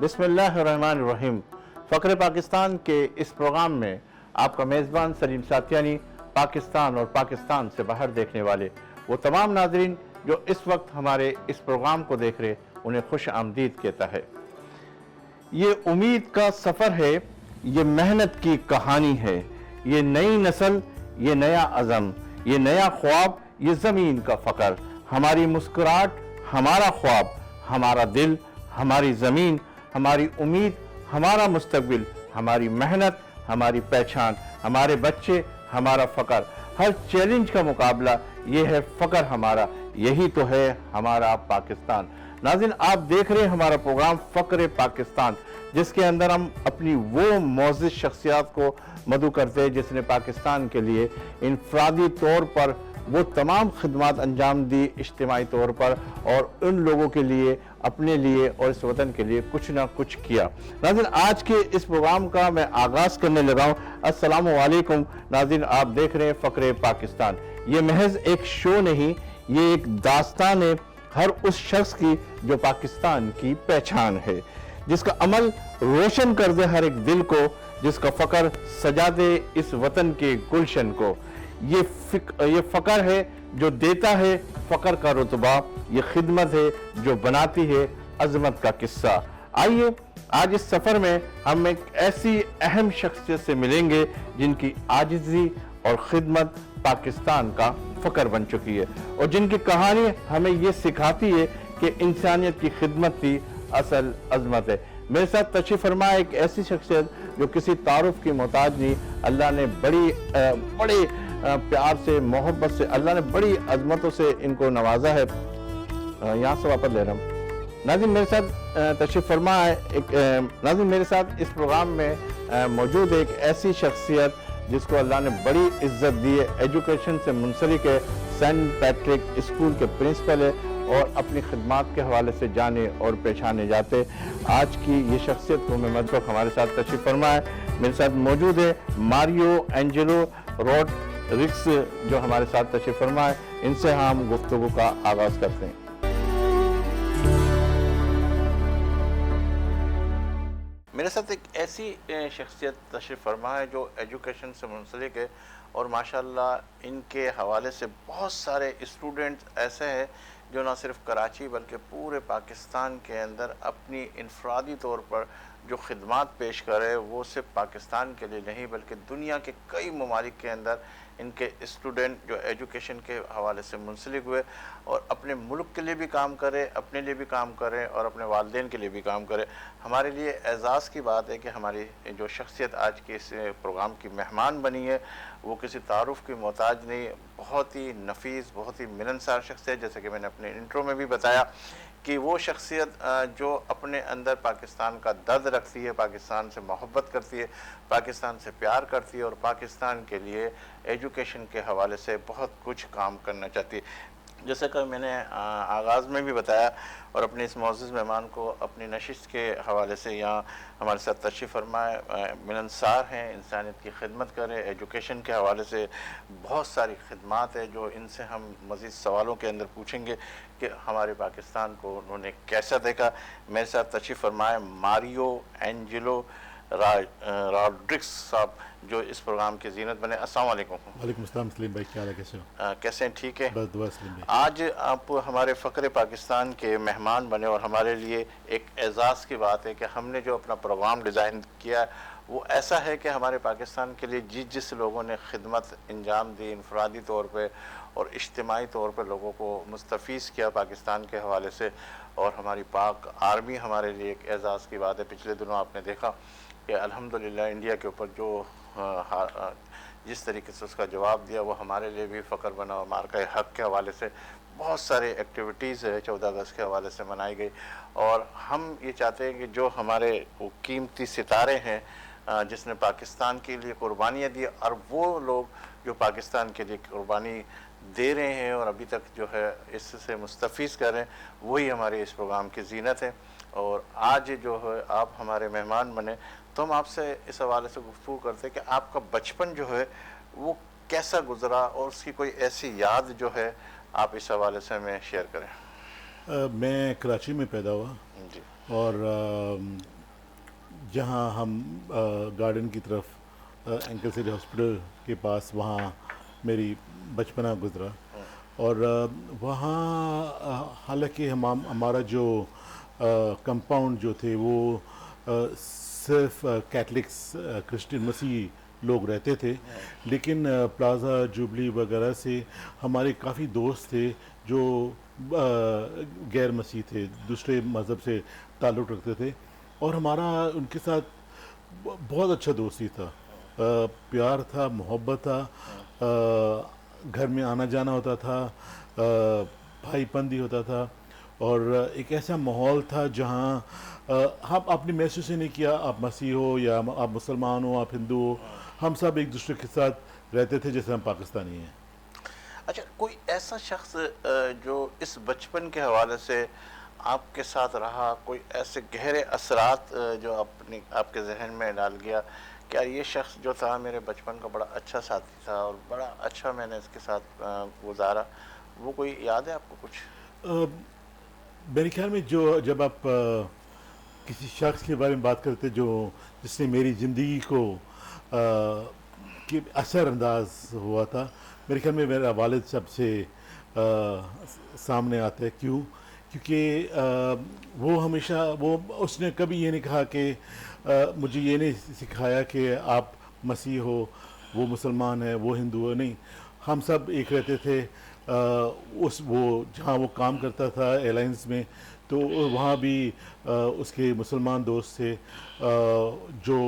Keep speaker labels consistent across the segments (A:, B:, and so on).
A: بسم اللہ الرحمن الرحیم۔ فخر پاکستان کے اس پروگرام میں آپ کا میزبان سلیم ساتیانی، پاکستان اور پاکستان سے باہر دیکھنے والے وہ تمام ناظرین جو اس وقت ہمارے اس پروگرام کو دیکھ رہے انہیں خوش آمدید کہتا ہے۔ یہ امید کا سفر ہے، یہ محنت کی کہانی ہے، یہ نئی نسل، یہ نیا عزم، یہ نیا خواب، یہ زمین کا فخر، ہماری مسکراہٹ، ہمارا خواب، ہمارا دل، ہماری زمین، ہماری امید، ہمارا مستقبل، ہماری محنت، ہماری پہچان، ہمارے بچے، ہمارا فخر، ہر چیلنج کا مقابلہ، یہ ہے فخر ہمارا، یہی تو ہے ہمارا پاکستان۔ ناظرین، آپ دیکھ رہے ہیں ہمارا پروگرام فخر پاکستان، جس کے اندر ہم اپنی وہ معزز شخصیات کو مدعو کرتے ہیں جس نے پاکستان کے لیے انفرادی طور پر وہ تمام خدمات انجام دی، اجتماعی طور پر، اور ان لوگوں کے لیے، اپنے لیے اور اس وطن کے لیے کچھ نہ کچھ کیا۔ ناظرین، آج کے اس پروگرام کا میں آغاز کرنے لگا ہوں۔ السلام علیکم ناظرین، آپ دیکھ رہے ہیں فخر پاکستان۔ یہ محض ایک شو نہیں، یہ ایک داستان ہے ہر اس شخص کی جو پاکستان کی پہچان ہے، جس کا عمل روشن کر دے ہر ایک دل کو، جس کا فخر سجا دے اس وطن کے گلشن کو۔ یہ فخر ہے جو دیتا ہے فخر کا رتبہ، یہ خدمت ہے جو بناتی ہے عظمت کا قصہ۔ آئیے آج اس سفر میں ہم ایک ایسی اہم شخصیت سے ملیں گے جن کی عاجزی اور خدمت پاکستان کا فخر بن چکی ہے، اور جن کی کہانی ہمیں یہ سکھاتی ہے کہ انسانیت کی خدمت ہی اصل عظمت ہے۔ میرے ساتھ تشریف فرما ایک ایسی شخصیت جو کسی تعارف کی محتاج نہیں، اللہ نے بڑے پیار سے، محبت سے، اللہ نے بڑی عظمتوں سے ان کو نوازا ہے۔ یہاں سے واپس لے رہا ہوں۔ ناظرین، میرے ساتھ تشریف فرما ہے ناظرین میرے ساتھ اس پروگرام میں موجود ہے ایک ایسی شخصیت جس کو اللہ نے بڑی عزت دی ہے، ایجوکیشن سے منسلک ہے، سینٹ پیٹرک اسکول کے پرنسپل ہے، اور اپنی خدمات کے حوالے سے جانے اور پہچانے جاتے۔ آج کی یہ شخصیت کو میں مدعو ہمارے ساتھ تشریف فرما ہے۔ میرے ساتھ موجود ہے ماریو اینجلو روڈرگس، جو ہمارے ساتھ تشریف فرما ہے۔ ان سے ہم گفتگو کا آغاز کرتے ہیں۔ میرے ساتھ ایک ایسی شخصیت تشریف فرما ہے جو ایجوکیشن سے منسلک ہے، اور ماشاءاللہ ان کے حوالے سے بہت سارے اسٹوڈنٹس ایسے ہیں جو نہ صرف کراچی بلکہ پورے پاکستان کے اندر اپنی انفرادی طور پر جو خدمات پیش کرے، وہ صرف پاکستان کے لیے نہیں بلکہ دنیا کے کئی ممالک کے اندر ان کے اسٹوڈنٹ جو ایجوکیشن کے حوالے سے منسلک ہوئے اور اپنے ملک کے لیے بھی کام کرے، اپنے لیے بھی کام کرے اور اپنے والدین کے لیے بھی کام کرے۔ ہمارے لیے اعزاز کی بات ہے کہ ہماری جو شخصیت آج کے اس پروگرام کی مہمان بنی ہے وہ کسی تعارف کی محتاج نہیں، بہت ہی نفیس، بہت ہی ملنسار شخصیت، جیسے کہ میں نے اپنے انٹرو میں بھی بتایا کہ وہ شخصیت جو اپنے اندر پاکستان کا درد رکھتی ہے، پاکستان سے محبت کرتی ہے، پاکستان سے پیار کرتی ہے، اور پاکستان کے لیے ایجوکیشن کے حوالے سے بہت کچھ کام کرنا چاہتی ہے۔ جیسا کہ میں نے آغاز میں بھی بتایا، اور اپنے اس معزز مہمان کو اپنی نشست کے حوالے سے یہاں ہمارے ساتھ تشریف فرمائے، ملنسار ہیں، انسانیت کی خدمت کریں، ایجوکیشن کے حوالے سے بہت ساری خدمات ہیں جو ان سے ہم مزید سوالوں کے اندر پوچھیں گے کہ ہمارے پاکستان کو انہوں نے کیسا دیکھا۔ میرے ساتھ تشریف فرمائے ماریو اینجلو روڈرگس صاحب، جو اس پروگرام کی زینت بنے۔ السلام علیکم۔
B: وعلیکم السلام سلیم بھائی، کیا حال ہے، کیسے ہو؟
A: کیسے ہیں؟ ٹھیک ہے،
B: بس دعا سلیم بھائی۔
A: آج آپ ہمارے فخر پاکستان کے مہمان بنے، اور ہمارے لیے ایک اعزاز کی بات ہے کہ ہم نے جو اپنا پروگرام ڈیزائن کیا وہ ایسا ہے کہ ہمارے پاکستان کے لیے جس لوگوں نے خدمت انجام دی انفرادی طور پہ اور اجتماعی طور پہ لوگوں کو مستفیض کیا پاکستان کے حوالے سے، اور ہماری پاک آرمی ہمارے لیے ایک اعزاز کی بات ہے۔ پچھلے دنوں آپ نے دیکھا کہ الحمدللہ انڈیا کے اوپر جو جس طریقے سے اس کا جواب دیا وہ ہمارے لیے بھی فخر بنا، اور مارکہ حق کے حوالے سے بہت سارے ایکٹیویٹیز 14 اگست کے حوالے سے منائی گئی، اور ہم یہ چاہتے ہیں کہ جو ہمارے وہ قیمتی ستارے ہیں جس نے پاکستان کے لیے قربانیاں دی، اور وہ لوگ جو پاکستان کے لیے قربانی دے رہے ہیں اور ابھی تک جو ہے اس سے مستفیض کر رہے ہیں، وہی ہمارے اس پروگرام کی زینت ہے۔ اور آج جو ہے آپ ہمارے مہمان بنے تو ہم آپ سے اس حوالے سے گفتگو کرتے ہیں کہ آپ کا بچپن جو ہے وہ کیسا گزرا، اور اس کی کوئی ایسی یاد جو ہے آپ اس حوالے سے ہمیں شیئر کریں۔
B: میں کراچی میں پیدا ہوا
A: جی
B: اور جہاں ہم گارڈن کی طرف اینکل سٹی ہاسپٹل کے پاس وہاں میری بچپنا گزرا اور وہاں حالانکہ ہمارا جو کمپاؤنڈ جو تھے وہ صرف کیتھلکس کرسچن مسیحی لوگ رہتے تھے، لیکن پلازا جوبلی وغیرہ سے ہمارے کافی دوست تھے جو غیر مسیحی تھے، دوسرے مذہب سے تعلق رکھتے تھے، اور ہمارا ان کے ساتھ بہت اچھا دوستی تھا، پیار تھا، محبت تھا، گھر میں آنا جانا ہوتا تھا، بھائی پندی ہوتا تھا، اور ایک ایسا ماحول تھا جہاں آپ نے محسوس ہی نہیں کیا آپ مسیح ہو یا آپ مسلمان ہو، آپ ہندو ہو، ہم سب ایک دوسرے کے ساتھ رہتے تھے جیسے ہم پاکستانی ہیں۔
A: اچھا، کوئی ایسا شخص جو اس بچپن کے حوالے سے آپ کے ساتھ رہا، کوئی ایسے گہرے اثرات جو آپ کے ذہن میں ڈال گیا کہ یار یہ شخص جو تھا میرے بچپن کا بڑا اچھا ساتھی تھا اور بڑا اچھا میں نے اس کے ساتھ گزارا، وہ کوئی یاد ہے آپ کو کچھ؟
B: میرے خیال میں جب آپ کسی شخص کے بارے میں بات کرتے جس نے میری زندگی کو اثر انداز ہوا تھا، میرے خیال میں میرا والد سب سے سامنے آتا ہے۔ کیونکہ وہ ہمیشہ اس نے کبھی یہ نہیں کہا کہ مجھے یہ نہیں سکھایا کہ آپ مسیح ہو، وہ مسلمان ہے، وہ ہندو ہے، نہیں، ہم سب ایک رہتے تھے۔ جہاں وہ کام کرتا تھا ایئر لائنس میں، تو وہاں بھی اس کے مسلمان دوست تھے، جو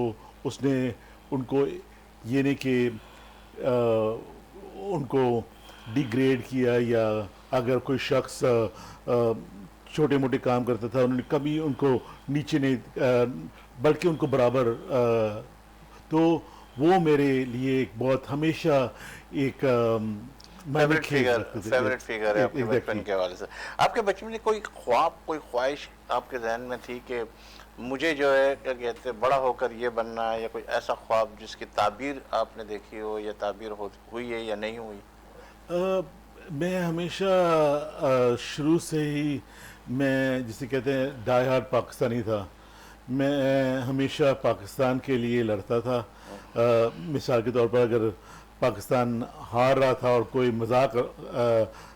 B: اس نے ان کو یہ نہیں کہ ان کو ڈیگریڈ کیا، یا اگر کوئی شخص چھوٹے موٹے کام کرتا تھا انہوں نے کبھی ان کو نیچے نہیں، بلکہ ان کو برابر، تو وہ میرے لیے ایک بہت ہمیشہ ایک
A: فیوریٹ فیگر ہے آپ کے بچپن کے حوالے سے۔ آپ کے بچپن میں کوئی خواب، کوئی خواہش آپ کے ذہن میں تھی کہ مجھے جو ہے کیا کہتے ہیں بڑا ہو کر یہ بننا ہے، یا کوئی ایسا خواب جس کی تعبیر آپ نے دیکھی ہو، یا تعبیر ہوئی ہے یا نہیں ہوئی؟
B: میں ہمیشہ شروع سے ہی میں جسے کہتے ہیں ڈائی ہارڈ پاکستانی تھا۔ میں ہمیشہ پاکستان کے لیے لڑتا تھا۔ مثال کے طور پر اگر پاکستان ہار رہا تھا اور کوئی مذاق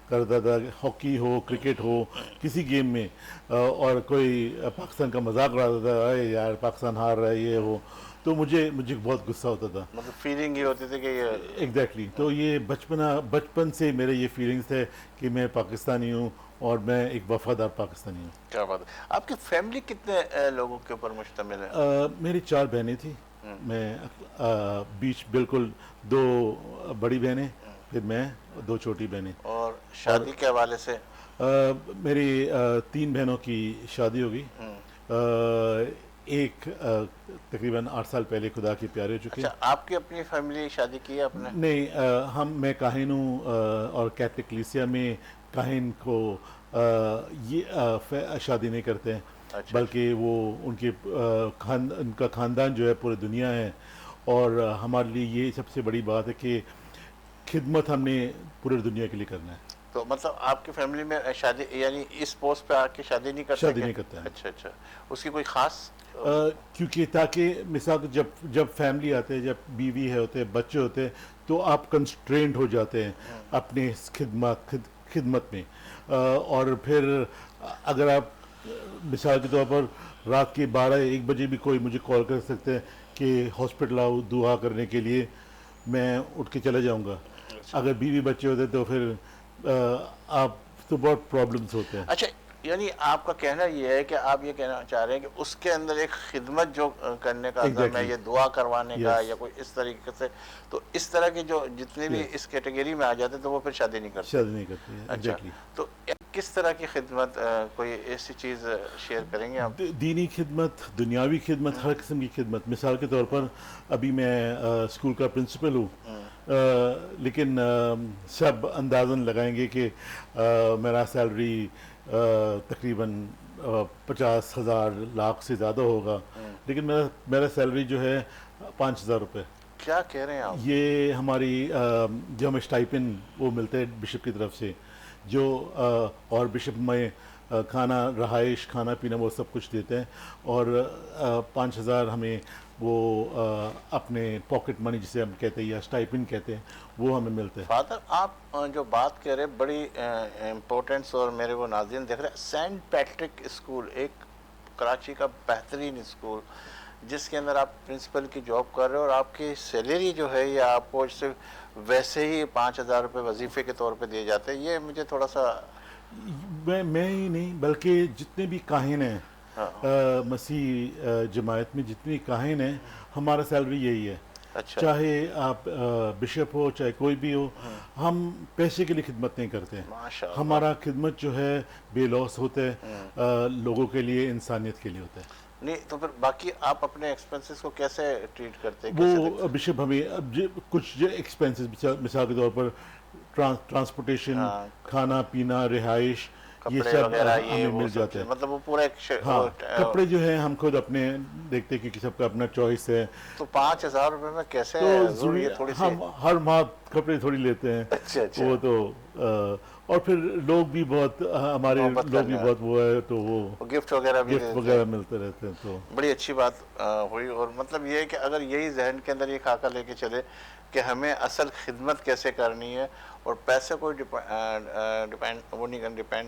B: کرتا تھا، ہاکی ہو، کرکٹ ہو، کسی گیم میں، اور کوئی پاکستان کا مذاق اڑاتا تھا، اے یار پاکستان ہار رہا ہے، یہ ہو، تو مجھے بہت غصہ ہوتا تھا۔
A: مطلب فیلنگ یہ ہوتی تھی کہ یہ
B: ایگزیکٹلی، تو یہ بچپن سے میرے یہ فیلنگس ہے کہ میں پاکستانی ہوں اور میں ایک وفادار پاکستانی ہوں۔
A: کیا بات ہے۔ آپ کی فیملی کتنے لوگوں کے اوپر مشتمل ہے؟
B: میری 4 بہنیں تھیں، میں بیچ بالکل 2 بڑی بہنیں، پھر میں 2 چھوٹی بہنیں۔
A: اور شادی کے حوالے سے؟
B: میری 3 بہنوں کی شادی ہو گئی، ایک تقریباً 8 سال پہلے خدا کے پیارے ہو چکے۔
A: اچھا، آپ کی اپنی فیملی شادی کی ہے آپ نے؟
B: نہیں، میں کاہن ہوں، اور کیتھولک کلیسیا میں کاہن کو یہ شادی نہیں کرتے ہیں، بلکہ وہ ان کا خاندان جو ہے پورے دنیا ہے، اور ہمارے لیے یہ سب سے بڑی بات ہے کہ خدمت ہم نے پورے دنیا کے لیے کرنا ہے۔
A: تو مطلب آپ کی فیملی میں شادی یعنی اس پوسٹ پہ آ کے شادی نہیں کرتے؟
B: شادی نہیں کرتے ہیں۔
A: اچھا، اس کی کوئی خاص؟
B: کیونکہ تاکہ مثال جب فیملی آتے ہیں، جب بیوی ہے ہوتے ہیں، بچے ہوتے ہیں، تو آپ کنسٹرینڈ ہو جاتے ہیں اپنے خدمت میں، اور پھر اگر آپ مثال کے طور پر رات کے 12-1 بجے بھی کوئی مجھے کال کر سکتے ہیں کہ ہاسپٹل آؤ دعا کرنے کے لیے، میں اٹھ کے چلے جاؤں گا۔ اگر بیوی بچے ہوتے تو پھر آپ تو بہت پرابلمس ہوتے ہیں۔
A: اچھا، یعنی آپ کا کہنا یہ ہے کہ آپ یہ کہنا چاہ رہے ہیں کہ اس کے اندر ایک خدمت جو کرنے کا عزم ہے، یہ دعا کروانے کا یا کوئی اس طریقے سے، تو اس طرح کے جو جتنے بھی اس کیٹیگری میں آ جاتے تو وہ پھر شادی نہیں کرتے؟ اچھا، تو کس طرح کی خدمت، کوئی ایسی چیز شیئر کریں گے آپ؟
B: دینی خدمت، دنیاوی خدمت، ہر قسم کی خدمت۔ مثال کے طور پر ابھی میں اسکول کا پرنسپل ہوں، لیکن سب اندازاً لگائیں گے کہ میرا سیلری تقریباً 50,000 لاکھ سے زیادہ ہوگا، لیکن میرا سیلری جو ہے 5,000 روپے۔
A: کیا کہہ رہے ہیں آپ؟
B: یہ ہماری جو ہمیں اسٹائپن وہ ملتے ہیں بشپ کی طرف سے، جو اور بشپ میں کھانا رہائش کھانا پینا وہ سب کچھ دیتے ہیں، اور 5,000 ہمیں وہ اپنے پاکٹ منی جسے ہم کہتے ہیں یا اسٹائپنڈ کہتے ہیں وہ ہمیں ملتے ہیں۔
A: فادر آپ جو بات کہہ رہے بڑی امپورٹنس، اور میرے وہ ناظرین دیکھ رہے ہیں، سینٹ پیٹرک اسکول ایک کراچی کا بہترین اسکول جس کے اندر آپ پرنسپل کی جاب کر رہے ہو، اور آپ کی سیلری جو ہے یہ آپ کو صرف ویسے ہی 5,000 روپے وظیفے کے طور پہ دیے جاتے ہیں، یہ مجھے تھوڑا سا
B: میں ہی نہیں بلکہ جتنے بھی کاہن ہیں مسیح جماعت میں جتنی کاہن ہیں، ہمارا سیلری یہی ہے۔
A: اچھا
B: چاہے آپ بشپ ہو چاہے کوئی بھی ہو، ہم پیسے کے لیے خدمت نہیں کرتے ہیں۔
A: ماشاء اللہ۔
B: ہمارا خدمت جو ہے بے لوث ہوتا ہے، لوگوں کے لیے، انسانیت کے لیے ہوتا ہے۔
A: نہیں تو پھر باقی آپ اپنے ایکسپنسز کو کیسے ٹریٹ کرتے ہیں؟
B: وہ بشپ ہمیں کچھ جو ایکسپینسز مثال کے طور پر ٹرانسپورٹیشن، کھانا پینا، رہائش، یہ
A: کپڑے
B: سب
A: وغیرہ یہ
B: ہمیں
A: وہ
B: مل
A: سب
B: جاتا
A: چیز،
B: ہے۔
A: مطلب وہ پورا ایک
B: ہاں کپڑے جو ہیں ہم خود اپنے دیکھتے ہیں کیونکہ سب کا اپنا چوائس ہے،
A: تو 5,000 روپے میں کیسے
B: تو
A: ضرور یہ تھوڑی سی
B: ہم ہر ماہ کپڑے تھوڑی لیتے ہیں۔
A: اچھا
B: وہ تو اور پھر لوگ بھی بہت ہمارے
A: محبت
B: لوگ بھی
A: کرنے
B: بہت وہ ہے تو وہ
A: گفٹ وغیرہ بھی
B: گفٹ
A: دیتے ہیں۔
B: وغیرہ ملتے رہتے ہیں۔ تو
A: بڑی اچھی بات ہوئی، اور مطلب یہ ہے کہ اگر یہی ذہن کے اندر یہ خاکہ لے کے چلے کہ ہمیں اصل خدمت کیسے کرنی ہے، اور پیسے کو ڈیپینڈ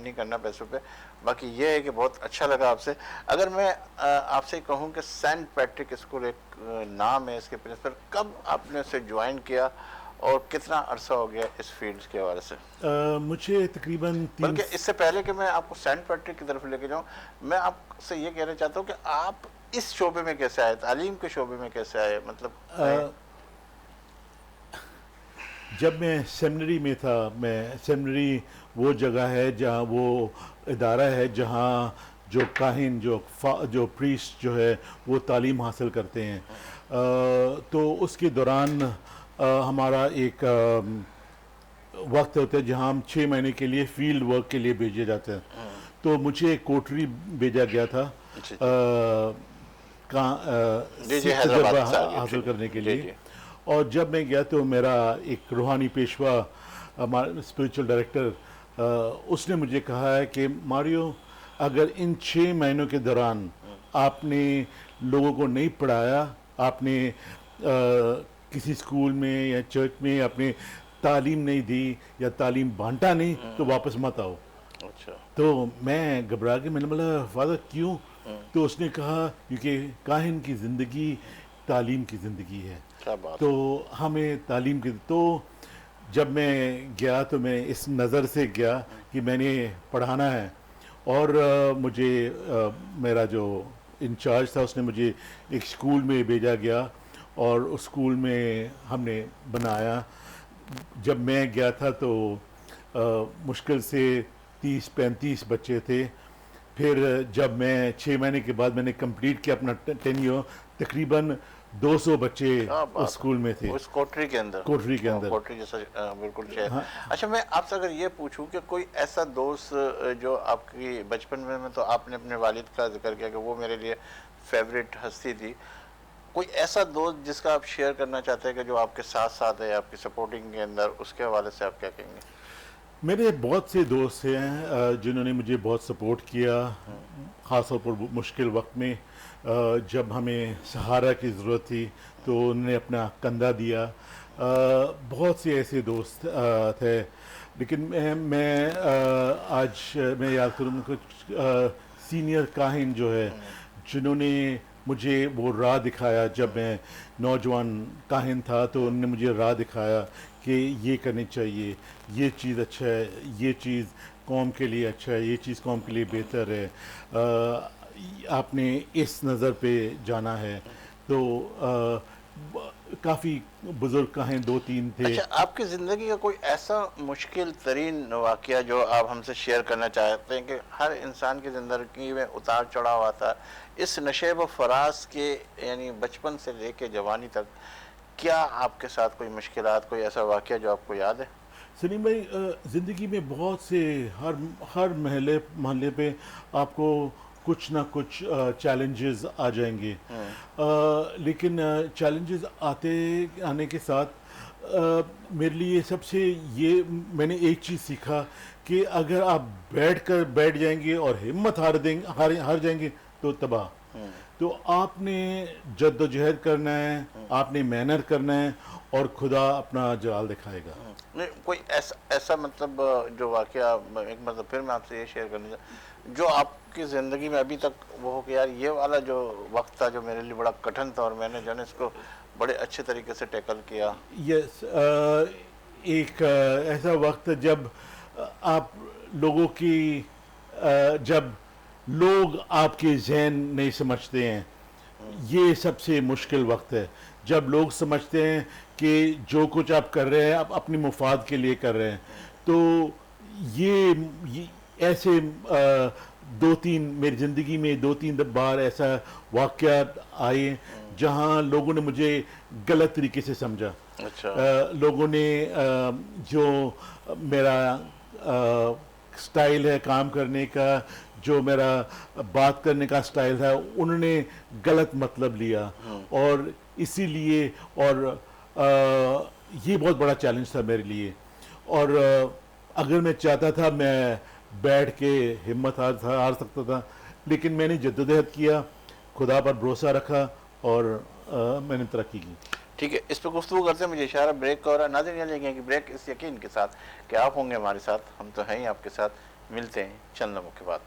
A: نہیں کرنا پیسوں پہ۔ باقی یہ ہے کہ بہت اچھا لگا آپ سے۔ اگر میں آپ سے کہوں کہ سینٹ پیٹرک اسکول ایک نام ہے اس کے پرنسپل، کب آپ نے اسے جوائن کیا اور کتنا عرصہ ہو گیا اس فیلڈ کے حوالے سے؟
B: مجھے تقریباً
A: بلکہ اس سے پہلے کہ میں آپ کو سینٹ پیٹرک کی طرف لے کے جاؤں، میں آپ سے یہ کہنا چاہتا ہوں کہ آپ اس شعبے میں کیسے آئے، تعلیم کے شعبے میں کیسے آئے؟ مطلب
B: جب میں سیمنری میں تھا، سیمنری وہ جگہ ہے جہاں وہ ادارہ ہے جہاں جو کاہن جو پریسٹ جو ہے وہ تعلیم حاصل کرتے ہیں، تو اس کے دوران ہمارا ایک وقت ہوتا ہے جہاں ہم 6 مہینے کے لیے فیلڈ ورک کے لیے بھیجے جاتے ہیں۔ تو مجھے کوٹری بھیجا گیا تھا تجربہ حاصل کرنے کے لیے، اور جب میں گیا تو میرا ایک روحانی پیشوا، ہمارا اسپریچول ڈائریکٹر، اس نے مجھے کہا ہے کہ ماریو اگر ان 6 مہینوں کے دوران آپ نے لوگوں کو نہیں پڑھایا، آپ نے کسی اسکول میں یا چرچ میں اپنے تعلیم نہیں دی یا تعلیم بانٹا نہیں، تو واپس مت آؤ۔
A: اچھا
B: تو میں گھبرا کے میں نے بولا فادر کیوں؟ تو اس نے کہا کیونکہ کاہن کی زندگی تعلیم کی زندگی ہے،
A: کیا بات۔
B: تو ہمیں تعلیم کی، تو جب میں گیا تو میں اس نظر سے گیا کہ میں نے پڑھانا ہے، اور مجھے میرا جو انچارج تھا اس نے مجھے ایک اسکول میں بھیجا گیا، اور اس اسکول میں ہم نے بنایا۔ جب میں گیا تھا تو مشکل سے 30-35 بچے تھے۔ پھر جب میں 6 مہینے کے بعد میں نے کمپلیٹ کیا اپنا ٹینیور، تقریباً 200 بچے اس اسکول میں تھے،
A: اس کوٹری کے اندر،
B: کوٹری کے اندر۔
A: کوٹری جیسا بالکل شہر۔ اچھا میں آپ سے اگر یہ پوچھوں کہ کوئی ایسا دوست جو آپ کی بچپن میں تو آپ نے اپنے والد کا ذکر کیا کہ وہ میرے لیے فیوریٹ ہستی تھی، کوئی ایسا دوست جس کا آپ شیئر کرنا چاہتے ہیں کہ جو آپ کے ساتھ ساتھ ہے آپ کی سپورٹنگ کے اندر، اس کے حوالے سے آپ کیا کہیں گے؟
B: میرے بہت سے دوست ہیں جنہوں نے مجھے بہت سپورٹ کیا، خاص طور پر مشکل وقت میں جب ہمیں سہارا کی ضرورت تھی تو انہوں نے اپنا کندھا دیا۔ بہت سے ایسے دوست تھے، لیکن میں آج میں یاد کروں کچھ سینئر کاہن جو ہے جنہوں نے مجھے وہ راہ دکھایا، جب میں نوجوان کاہن تھا تو انہوں نے مجھے راہ دکھایا کہ یہ کرنی چاہیے، یہ چیز اچھا ہے، یہ چیز قوم کے لیے اچھا ہے، یہ چیز قوم کے لیے بہتر ہے، آپ نے اس نظر پہ جانا ہے۔ تو کافی بزرگ کاہن 2-3 تھے۔
A: اچھا آپ کی زندگی کا کوئی ایسا مشکل ترین واقعہ جو آپ ہم سے شیئر کرنا چاہتے ہیں کہ ہر انسان کی زندگی میں اتار چڑھاؤ آتا ہے، اس نشیب و فراز کے یعنی بچپن سے لے کے جوانی تک، کیا آپ کے ساتھ کوئی مشکلات، کوئی ایسا واقعہ جو آپ کو یاد ہے؟
B: سلیم بھائی، زندگی میں بہت سے ہر محلے پہ آپ کو کچھ نہ کچھ چیلنجز آ جائیں گے، لیکن چیلنجز آنے کے ساتھ میرے لیے سب سے میں نے ایک چیز سیکھا کہ اگر آپ بیٹھ جائیں گے اور ہمت ہار جائیں گے تو تباہ. تو آپ نے جد و جہد کرنا ہے, آپ نے محنت کرنا ہے, اور خدا اپنا جلال دکھائے گا.
A: نہیں, کوئی ایسا مطلب جو واقعہ ایک مطلب پھر میں آپ سے یہ شیئر کرنا چاہتا جو آپ کی زندگی میں ابھی تک وہ ہو کہ یار یہ والا جو وقت تھا جو میرے لیے بڑا کٹھن تھا اور میں نے جو ہے اس کو بڑے اچھے طریقے سے ٹیکل کیا.
B: یس, ایک ایسا وقت جب آپ لوگوں کی جب لوگ آپ کے ذہن نہیں سمجھتے ہیں, یہ سب سے مشکل وقت ہے. جب لوگ سمجھتے ہیں کہ جو کچھ آپ کر رہے ہیں آپ اپنی مفاد کے لیے کر رہے ہیں, تو یہ ایسے میری زندگی میں 2-3 بار ایسا واقعات آئے جہاں لوگوں نے مجھے غلط طریقے سے سمجھا.
A: اچھا.
B: لوگوں نے جو میرا سٹائل ہے کام کرنے کا, جو میرا بات کرنے کا سٹائل تھا, انہوں نے غلط مطلب لیا, اور اسی لیے اور یہ بہت بڑا چیلنج تھا میرے لیے. اور اگر میں چاہتا تھا میں بیٹھ کے ہمت ہار سکتا تھا, لیکن میں نے جدوجہد کیا, خدا پر بھروسہ رکھا, اور میں نے ترقی کی.
A: ٹھیک ہے, اس پہ گفتگو کرتے ہیں. مجھے اشارہ بریک کا ہو رہا ہے. ناظرین یہ لیں گے کہ بریک اس یقین کے ساتھ کہ آپ ہوں گے ہمارے ساتھ, ہم تو ہیں ہی آپ کے ساتھ. ملتے ہیں چند لمحوں کے بعد.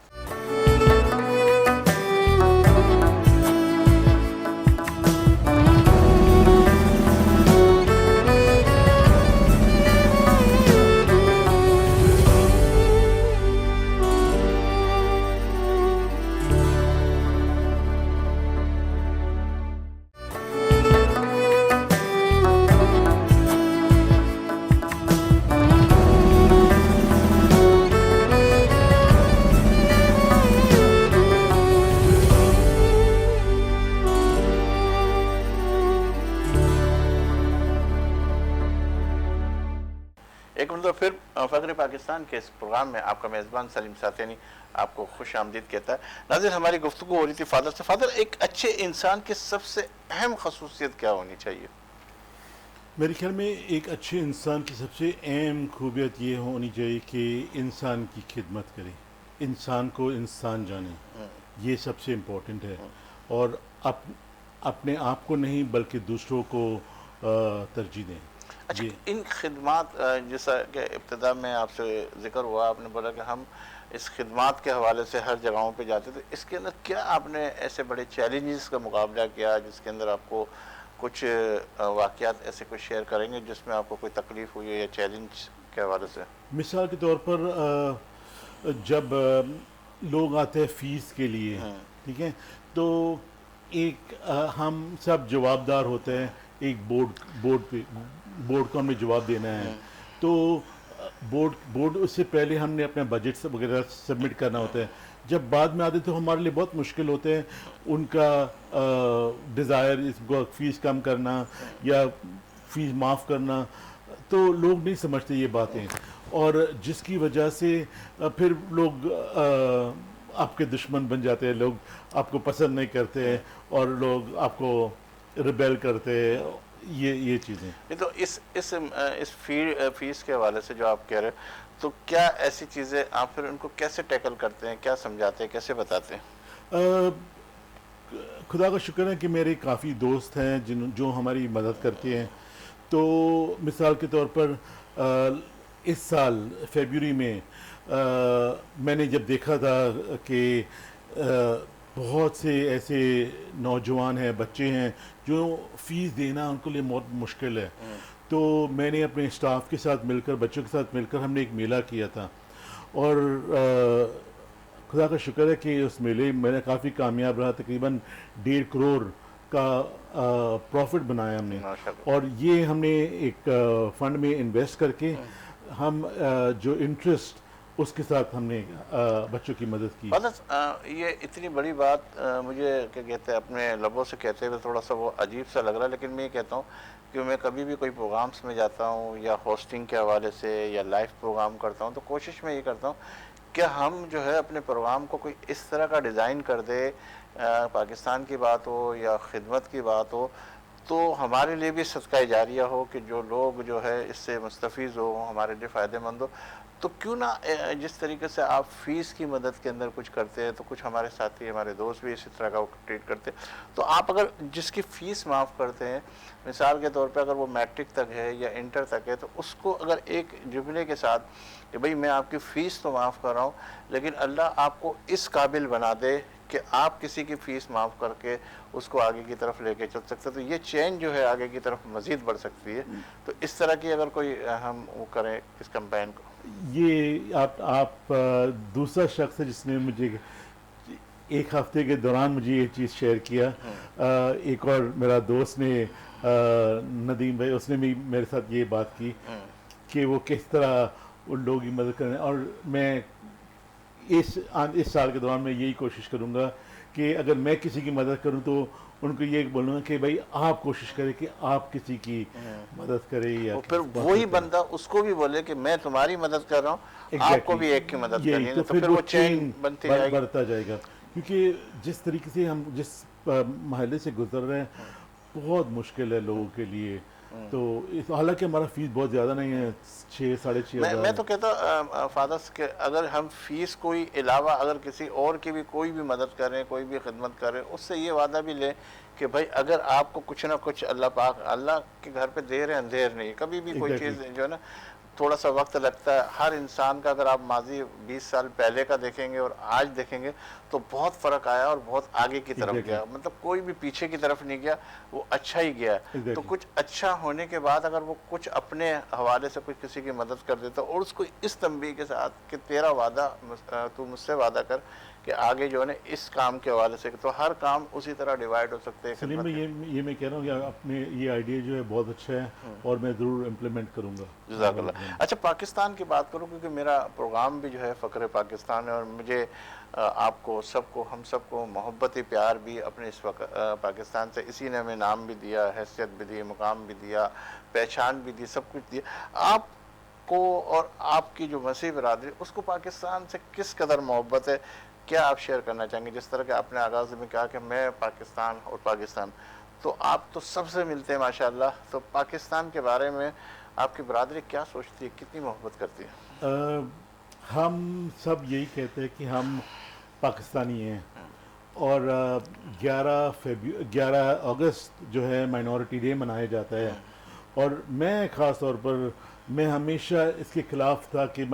A: ایک مرتبہ پھر فخر پاکستان کے اس پروگرام میں آپ کا میزبان سلیم ساتھیانی آپ کو خوش آمدید کہتا ہے. ناظرین ہماری گفتگو ہو رہی تھی فادر سے. فادر, ایک اچھے انسان کی سب سے اہم خصوصیت کیا ہونی چاہیے؟
B: میرے خیال میں ایک اچھے انسان کی سب سے اہم خوبیت یہ ہونی چاہیے کہ انسان کی خدمت کرے, انسان کو انسان جانے. یہ سب سے امپورٹنٹ ہے, اور اپنے آپ کو نہیں بلکہ دوسروں کو ترجیح دیں.
A: اچھا, ان خدمات جیسا کہ ابتدا میں آپ سے ذکر ہوا, آپ نے بولا کہ ہم اس خدمات کے حوالے سے ہر جگہوں پہ جاتے تھے, اس کے اندر کیا آپ نے ایسے بڑے چیلنجز کا مقابلہ کیا جس کے اندر آپ کو کچھ واقعات ایسے کچھ شیئر کریں گے جس میں آپ کو کوئی تکلیف ہوئی ہے یا چیلنج کے حوالے سے؟
B: مثال کے طور پر جب لوگ آتے ہیں فیس کے لیے, ٹھیک ہے, تو ایک ہم سب جوابدار ہوتے ہیں, ایک بورڈ کو ہم نے جواب دینا ہے, تو بورڈ اس سے پہلے ہم نے اپنا بجٹ وغیرہ سبمٹ کرنا ہوتا ہے. جب بعد میں آتے تو ہمارے لیے بہت مشکل ہوتے ہیں ان کا ڈیزائر, اس کو فیس کم کرنا یا فیس معاف کرنا, تو لوگ نہیں سمجھتے یہ باتیں, اور جس کی وجہ سے پھر لوگ آپ کے دشمن بن جاتے ہیں, لوگ آپ کو پسند نہیں کرتے اور لوگ آپ کو ریبیل کرتے, یہ چیزیں.
A: تو اس فیس کے حوالے سے جو آپ کہہ رہے ہیں, تو کیا ایسی چیزیں آپ پھر ان کو کیسے ٹیکل کرتے ہیں, کیا سمجھاتے ہیں, کیسے بتاتے ہیں؟
B: خدا کا شکر ہے کہ میرے کافی دوست ہیں جو ہماری مدد کرتے ہیں. تو مثال کے طور پر اس سال فیبروری میں میں نے جب دیکھا تھا کہ بہت سے ایسے نوجوان ہیں, بچے ہیں جو فیس دینا ان کے لیے بہت مشکل ہے, تو میں نے اپنے اسٹاف کے ساتھ مل کر, بچوں کے ساتھ مل کر ہم نے ایک میلہ کیا تھا, اور خدا کا شکر ہے کہ اس میلے میں نے کافی کامیاب رہا. تقریباً 1.5 کروڑ کا پروفٹ بنایا ہم نے, اور یہ ہم نے ایک فنڈ میں انویسٹ کر کے ہم جو انٹرسٹ اس کے ساتھ ہم نے بچوں کی مدد کی.
A: یہ اتنی بڑی بات مجھے کیا کہتے ہیں اپنے لبوں سے کہتے ہوئے تھوڑا سا وہ عجیب سا لگ رہا ہے, لیکن میں یہ کہتا ہوں کہ میں کبھی بھی کوئی پروگرامس میں جاتا ہوں یا ہوسٹنگ کے حوالے سے یا لائیو پروگرام کرتا ہوں, تو کوشش میں یہ کرتا ہوں کہ ہم جو ہے اپنے پروگرام کو کوئی اس طرح کا ڈیزائن کر دے, پاکستان کی بات ہو یا خدمت کی بات ہو, تو ہمارے لیے بھی صدقہ جاریہ ہو کہ جو لوگ جو ہے اس سے مستفیض ہو, ہمارے لیے فائدہ مند ہو. تو کیوں نہ جس طریقے سے آپ فیس کی مدد کے اندر کچھ کرتے ہیں، تو کچھ ہمارے ساتھی ہمارے دوست بھی اسی طرح کا ٹریٹ کرتے ہیں، تو آپ اگر جس کی فیس معاف کرتے ہیں، مثال کے طور پہ اگر وہ میٹرک تک ہے یا انٹر تک ہے، تو اس کو اگر ایک جملے کے ساتھ کہ بھئی میں آپ کی فیس تو معاف کر رہا ہوں، لیکن اللہ آپ کو اس قابل بنا دے کہ آپ کسی کی فیس معاف کر کے اس کو آگے کی طرف لے کے چل سکتے، تو یہ چین جو ہے آگے کی طرف مزید بڑھ سکتی ہے. تو اس طرح کی اگر کوئی ہم وہ کریں اس کمپین کو.
B: یہ آپ دوسرا شخص ہے جس نے مجھے ایک ہفتے کے دوران مجھے یہ چیز شیئر کیا. ایک اور میرا دوست نے ندیم بھائی، اس نے بھی میرے ساتھ یہ بات کی کہ وہ کس طرح ان لوگوں کی مدد کریں، اور میں اس سال کے دوران میں یہی کوشش کروں گا کہ اگر میں کسی کی مدد کروں تو ان کو یہ بولوں گا کہ بھائی آپ کوشش کریں کہ آپ کسی کی مدد کریں، یا
A: پھر وہی بندہ اس کو بھی بولے کہ میں تمہاری مدد کر رہا ہوں، آپ کو بھی ایک کی مدد کرنی ہے، تو پھر وہ چین بنتی جائے گی،
B: بڑھتا جائے گا. کیونکہ جس طریقے سے ہم جس محلے سے گزر رہے ہیں بہت مشکل ہے لوگوں کے لیے. تو حالانکہ ہمارا فیس بہت زیادہ نہیں ہے، 6,500
A: میں تو کہتا ہوں فادر کہ اگر ہم فیس کوئی علاوہ اگر کسی اور کی بھی کوئی بھی مدد کریں، کوئی بھی خدمت کریں، اس سے یہ وعدہ بھی لیں کہ بھائی اگر آپ کو کچھ نہ کچھ اللہ پاک، اللہ کے گھر پہ دیر ہے اندھیر نہیں، کبھی بھی کوئی چیز جو ہے نا تھوڑا سا وقت لگتا ہے. ہر انسان کا اگر آپ ماضی 20 سال پہلے کا دیکھیں گے اور آج دیکھیں گے تو بہت فرق آیا اور بہت آگے کی طرف گیا. مطلب کوئی بھی پیچھے کی طرف نہیں گیا، وہ اچھا ہی گیا. تو کچھ اچھا ہونے کے بعد اگر وہ کچھ اپنے حوالے سے کچھ کسی کی مدد کر دیتا اور اس کو اس تنبیہ کے ساتھ کہ تیرا وعدہ تو مجھ سے وعدہ کر کہ آگے جو ہے نا اس کام کے حوالے سے، تو ہر کام اسی طرح ڈیوائیڈ ہو سکتے ہیں.
B: سلیم بھائی یہ میں کہہ رہا ہوں کہ اپنے یہ آئیڈیا جو ہے بہت اچھا ہے اور میں ضرور امپلیمنٹ کروں گا.
A: جزاک اللہ. اچھا پاکستان کی بات کروں کیونکہ میرا پروگرام بھی جو ہے فخر پاکستان ہے، اور مجھے آپ کو سب کو، ہم سب کو محبت پیار بھی اپنے اس وقت پاکستان سے، اسی نے ہمیں نام بھی دیا، حیثیت بھی دی، مقام بھی دیا، پہچان بھی دی، سب کچھ دیا. آپ کو اور آپ کی جو مسیح برادری، اس کو پاکستان سے کس قدر محبت ہے، کیا آپ شیئر کرنا چاہیں گے؟ جس طرح کہ آپ نے آغاز میں کہا کہ میں پاکستان اور پاکستان، تو آپ تو سب سے ملتے ہیں ماشاءاللہ، تو پاکستان کے بارے میں آپ کی برادری کیا سوچتی ہے، کتنی محبت کرتی ہے؟
B: ہم سب یہی کہتے ہیں کہ ہم پاکستانی ہیں، اور 11 اگست جو ہے مائنورٹی ڈے منایا جاتا ہے، اور میں خاص طور پر میں ہمیشہ اس کے خلاف تھا کہ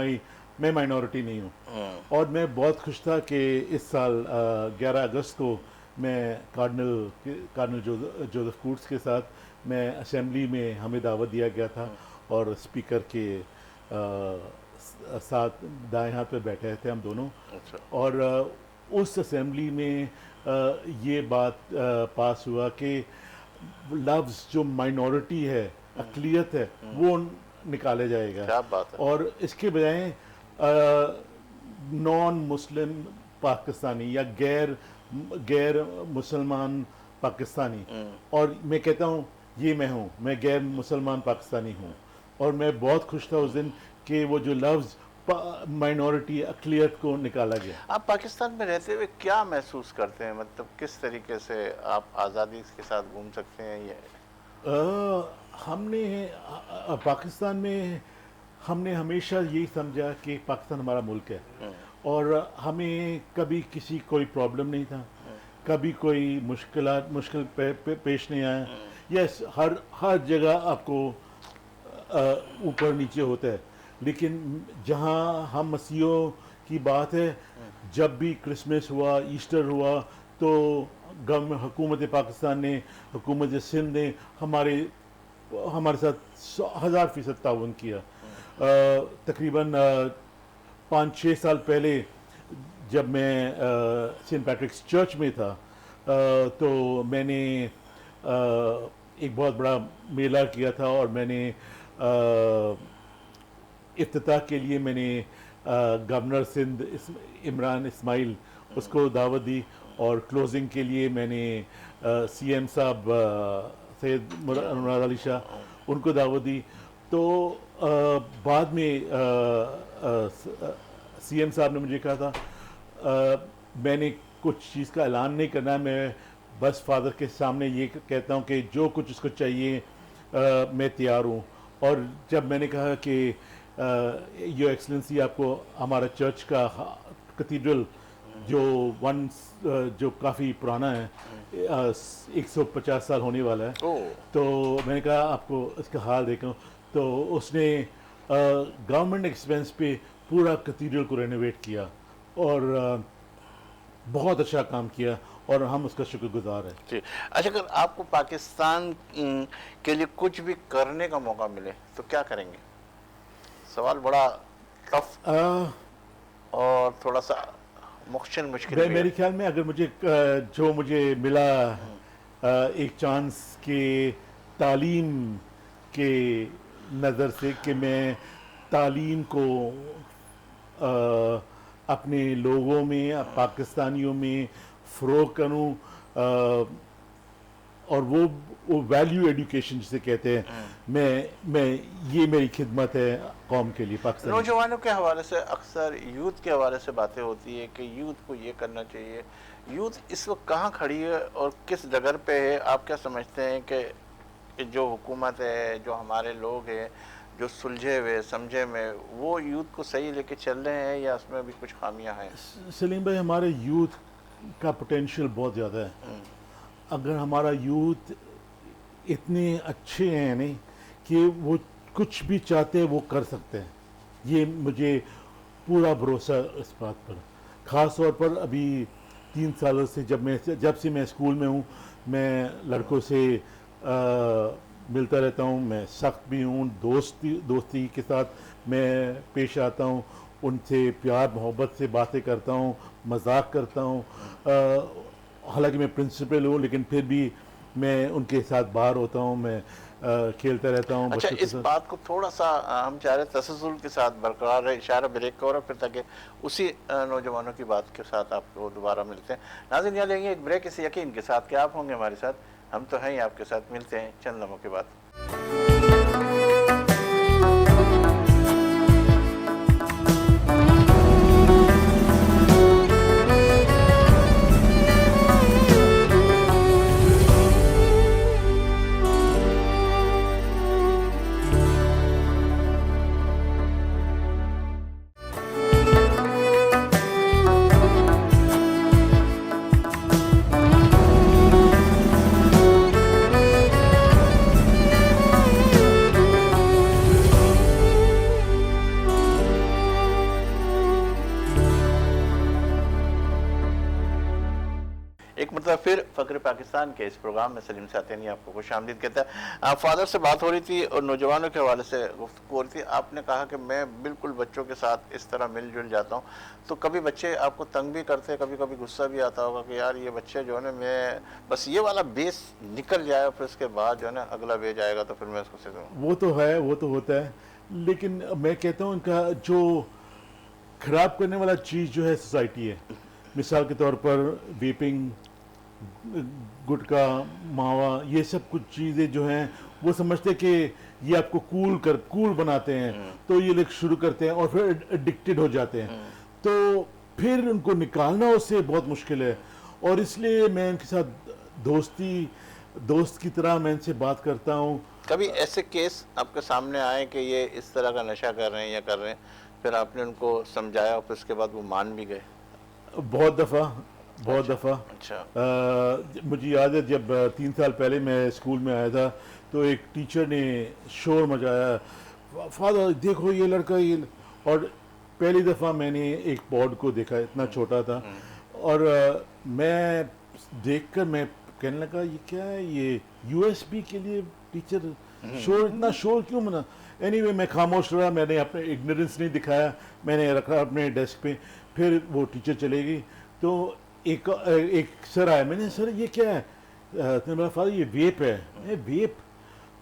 B: میں مائنورٹی نہیں ہوں. اور میں بہت خوش تھا کہ اس سال 11 اگست کو میں کارڈنل جوزف کوٹس کے ساتھ میں اسمبلی میں ہمیں دعوت دیا گیا تھا، اور اسپیکر کے ساتھ دائیں ہاتھ پہ بیٹھے تھے ہم دونوں. اور اس اسمبلی میں یہ بات پاس ہوا کہ لفظ جو مائنورٹی ہے، اقلیت ہے، وہ نکالے جائے گا.
A: کیا بات ہے.
B: اور اس کے بجائے نان مسلم پاکستانی یا غیر مسلمان پاکستانی. اور میں کہتا ہوں یہ میں غیر مسلمان پاکستانی ہوں. اور میں بہت خوش تھا اس دن کہ وہ جو لفظ مائنورٹی، اقلیت کو نکالا گیا.
A: آپ پاکستان میں رہتے ہوئے کیا محسوس کرتے ہیں؟ مطلب کس طریقے سے آپ آزادی کے ساتھ گھوم سکتے ہیں؟
B: ہم نے پاکستان میں ہم نے ہمیشہ یہی سمجھا کہ پاکستان ہمارا ملک ہے، اور ہمیں کبھی کسی کوئی پرابلم نہیں تھا، کبھی کوئی مشکل پیش نہیں آیا. یس، ہر جگہ آپ کو اوپر نیچے ہوتا ہے، لیکن جہاں ہم مسیحیوں کی بات ہے، جب بھی کرسمس ہوا، ایسٹر ہوا، تو حکومت پاکستان نے، حکومت سندھ نے ہمارے ساتھ 1000% تعاون کیا. تقریباً 5-6 سال پہلے جب میں سینٹ پیٹرکس چرچ میں تھا، تو میں نے ایک بہت بڑا میلہ کیا تھا، اور میں نے افتتاح کے لیے میں نے گورنر سندھ عمران اسماعیل اس کو دعوت دی، اور کلوزنگ کے لیے میں نے سی ایم صاحب سید مراد علی شاہ ان کو دعوت دی. تو بعد میں سی ایم صاحب نے مجھے کہا تھا میں نے کچھ چیز کا اعلان نہیں کرنا، میں بس فادر کے سامنے یہ کہتا ہوں کہ جو کچھ اس کو چاہیے میں تیار ہوں. اور جب میں نے کہا کہ یور ایکسلنسی آپ کو ہمارا چرچ کا کتیڈرل جو کافی پرانا ہے 150 سال ہونے والا ہے، تو میں نے کہا آپ کو اس کا حال دیکھوں، تو اس نے گورنمنٹ ایکسپینس پہ پورا کتیڈرل کو رینوویٹ کیا اور بہت اچھا کام کیا اور ہم اس کا شکر گزار ہیں.
A: جی اچھا، اگر آپ کو پاکستان کے لیے کچھ بھی کرنے کا موقع ملے تو کیا کریں گے؟ سوال بڑا ٹف اور تھوڑا سا مشکل
B: میرے خیال میں اگر مجھے ملا ایک چانس کہ تعلیم کے نظر سے کہ میں تعلیم کو اپنے لوگوں میں پاکستانیوں میں فروغ کروں، اور وہ ویلیو ایڈوکیشن جسے کہتے ہیں، میں یہ میری خدمت ہے قوم کے لیے. پاکستان
A: نوجوانوں کے حوالے سے اکثر یوتھ کے حوالے سے باتیں ہوتی ہے کہ یوتھ کو یہ کرنا چاہیے. یوتھ اس وقت کہاں کھڑی ہے اور کس ڈگر پہ ہے؟ آپ کیا سمجھتے ہیں کہ جو حکومت ہے، جو ہمارے لوگ ہیں، جو سلجھے ہوئے سمجھے میں، وہ یوتھ کو صحیح لے کے چل رہے ہیں یا اس میں بھی کچھ خامیاں ہیں؟
B: سلیم بھائی، ہمارے یوتھ کا پوٹینشیل بہت زیادہ ہے. اگر ہمارا یوتھ اتنے اچھے ہیں نہیں کہ وہ کچھ بھی چاہتے ہیں وہ کر سکتے ہیں، یہ مجھے پورا بھروسہ اس بات پر. خاص طور پر ابھی 3 سالوں سے جب سے میں اسکول میں ہوں، میں لڑکوں سے ملتا رہتا ہوں. میں سخت بھی ہوں، دوستی کے ساتھ میں پیش آتا ہوں، ان سے پیار محبت سے باتیں کرتا ہوں، مذاق کرتا ہوں. حالانکہ میں پرنسپل ہوں لیکن پھر بھی میں ان کے ساتھ باہر ہوتا ہوں، میں کھیلتا رہتا ہوں.
A: اچھا، اس بات کو تھوڑا سا ہم چاہ رہے تسلسل کے ساتھ برقرار رہے، اشارہ بریک کا، اور پھر تاکہ اسی نوجوانوں کی بات کے ساتھ آپ کو دوبارہ ملتے ہیں. ناظرین، یہاں لیں گے ایک بریک اس یقین کے ساتھ کہ آپ ہوں گے ہمارے ساتھ، ہم تو ہیں ہی آپ کے ساتھ. ملتے ہیں چند لمحوں کے بعد. ایک مرتبہ پھر فخر پاکستان کے اس پروگرام میں سلیم ساتینی آپ کو خوش آمدید کہتا ہے. فادر سے بات ہو رہی تھی اور نوجوانوں کے حوالے سے گفتگو ہو رہی تھی. آپ نے کہا کہ میں بالکل بچوں کے ساتھ اس طرح مل جل جاتا ہوں. تو کبھی بچے آپ کو تنگ بھی کرتے، کبھی کبھی غصہ بھی آتا ہوگا کہ یار یہ بچے جو ہے نا، میں بس یہ والا بیس نکل جائے پھر اس کے بعد جو ہے نا اگلا بیج آئے گا تو پھر میں اس کو سیکھوں.
B: وہ تو ہے، وہ تو ہوتا ہے، لیکن میں کہتا ہوں ان کا جو خراب کرنے والا چیز جو ہے سوسائٹی ہے. مثال کے طور پر ویپنگ، گٹکا، ماوا، یہ سب کچھ چیزیں جو ہیں وہ سمجھتے کہ یہ آپ کو کول بناتے ہیں، تو یہ لوگ شروع کرتے ہیں اور پھر ایڈکٹڈ ہو جاتے ہیں. تو پھر ان کو نکالنا اس سے بہت مشکل ہے، اور اس لیے میں ان کے ساتھ دوست کی طرح میں ان سے بات کرتا ہوں.
A: کبھی ایسے کیس آپ کے سامنے آئے کہ یہ اس طرح کا نشہ کر رہے ہیں یا کر رہے ہیں، پھر آپ نے ان کو سمجھایا اور پھر اس کے بعد وہ مان بھی گئے؟
B: بہت دفعہ.
A: اچھا.
B: مجھے یاد ہے جب 3 سال پہلے میں اسکول میں آیا تھا تو ایک ٹیچر نے شور مچایا، فادر دیکھو یہ لڑکا، یہ. اور پہلی دفعہ میں نے ایک بورڈ کو دیکھا، اتنا چھوٹا تھا، اور میں دیکھ کر میں کہنے لگا یہ کیا ہے، یہ USB کے لیے ٹیچر اتنا شور کیوں منا. اینی وے میں خاموش رہا، میں نے اپنے اگنورینس نہیں دکھایا، میں نے رکھا اپنے ڈیسک پہ. پھر وہ ٹیچر چلے گئی تو ایک سر آیا، میں نے سر یہ کیا ہے؟ فادر یہ ویپ ہے. ویپ؟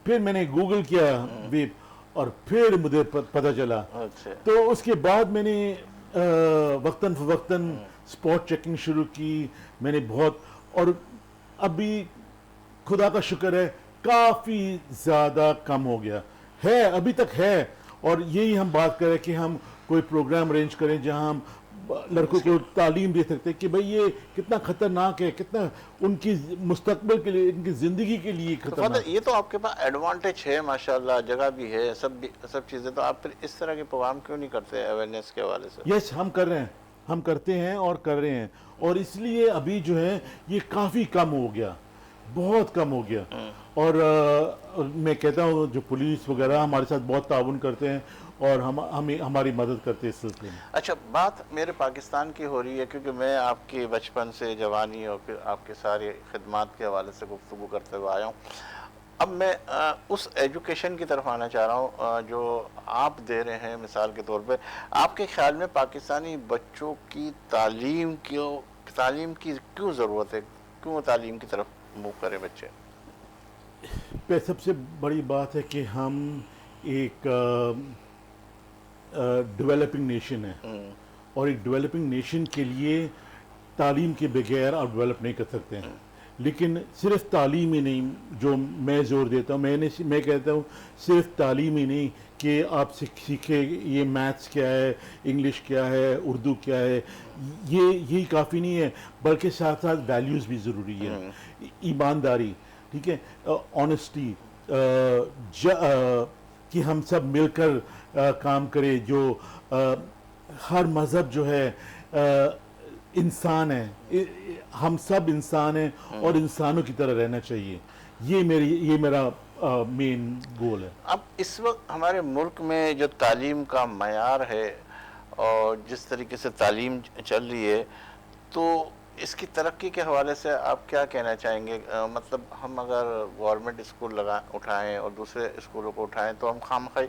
B: پھر میں نے گوگل کیا ویپ اور پھر مجھے پتہ چلا. تو اس کے بعد میں نے وقتاً فوقتاً اسپاٹ چیکنگ شروع کی. میں نے اور ابھی خدا کا شکر ہے کافی زیادہ کم ہو گیا ہے، ابھی تک ہے. اور یہی ہم بات کریں کہ ہم کوئی پروگرام ارینج کریں جہاں ہم لڑکوں کو تعلیم دے سکتے کہ بھئی یہ کتنا خطرناک ہے, کتنا ان کی مستقبل کے لیے, ان کی زندگی کے لیے
A: تو
B: خطرناک.
A: فادر یہ تو آپ کے پاس ایڈوانٹیج ہے ماشاءاللہ, جگہ بھی ہے, سب چیزیں, تو آپ پھر اس طرح کے پروگرام کیوں نہیں کرتے اویئرنیس کے حوالے سے؟
B: یس, ہم کر رہے ہیں, ہم کرتے ہیں اور کر رہے ہیں, اور اس لیے ابھی جو ہے یہ کافی کم ہو گیا, بہت کم ہو گیا. اور میں کہتا ہوں جو پولیس وغیرہ ہمارے ساتھ بہت تعاون کرتے ہیں اور ہماری مدد کرتے ہیں اس سلسلے میں.
A: اچھا, بات میرے پاکستان کی ہو رہی ہے کیونکہ میں آپ کی بچپن سے جوانی اور پھر آپ کے سارے خدمات کے حوالے سے گفتگو کرتے ہوئے آیا ہوں. اب میں اس ایجوکیشن کی طرف آنا چاہ رہا ہوں جو آپ دے رہے ہیں. مثال کے طور پہ آپ کے خیال میں پاکستانی بچوں کی تعلیم کی کیوں ضرورت ہے, کیوں تعلیم کی طرف موو کریں بچے؟
B: سب سے بڑی بات ہے کہ ہم ایک ڈیولپنگ نیشن ہے, اور ایک ڈیولپنگ نیشن کے لیے تعلیم کے بغیر آپ ڈیولپ نہیں کر سکتے ہیں. لیکن صرف تعلیم ہی نہیں, جو میں زور دیتا ہوں, میں کہتا ہوں صرف تعلیم ہی نہیں کہ آپ سیکھیں یہ میتھس کیا ہے, انگلش کیا ہے, اردو کیا ہے, یہی کافی نہیں ہے, بلکہ ساتھ ساتھ ویلیوز بھی ضروری ہے. ایمانداری, ٹھیک ہے, آنیسٹی, کہ ہم سب مل کر کام کریں, جو ہر مذہب جو ہے انسان ہے, ہم سب انسان ہیں اور انسانوں کی طرح رہنا چاہیے. یہ میرا مین گول ہے.
A: اب اس وقت ہمارے ملک میں جو تعلیم کا معیار ہے اور جس طریقے سے تعلیم چل رہی ہے, تو اس کی ترقی کے حوالے سے آپ کیا کہنا چاہیں گے؟ مطلب ہم اگر گورنمنٹ اسکول اٹھائیں اور دوسرے اسکولوں کو اٹھائیں تو ہم خواہ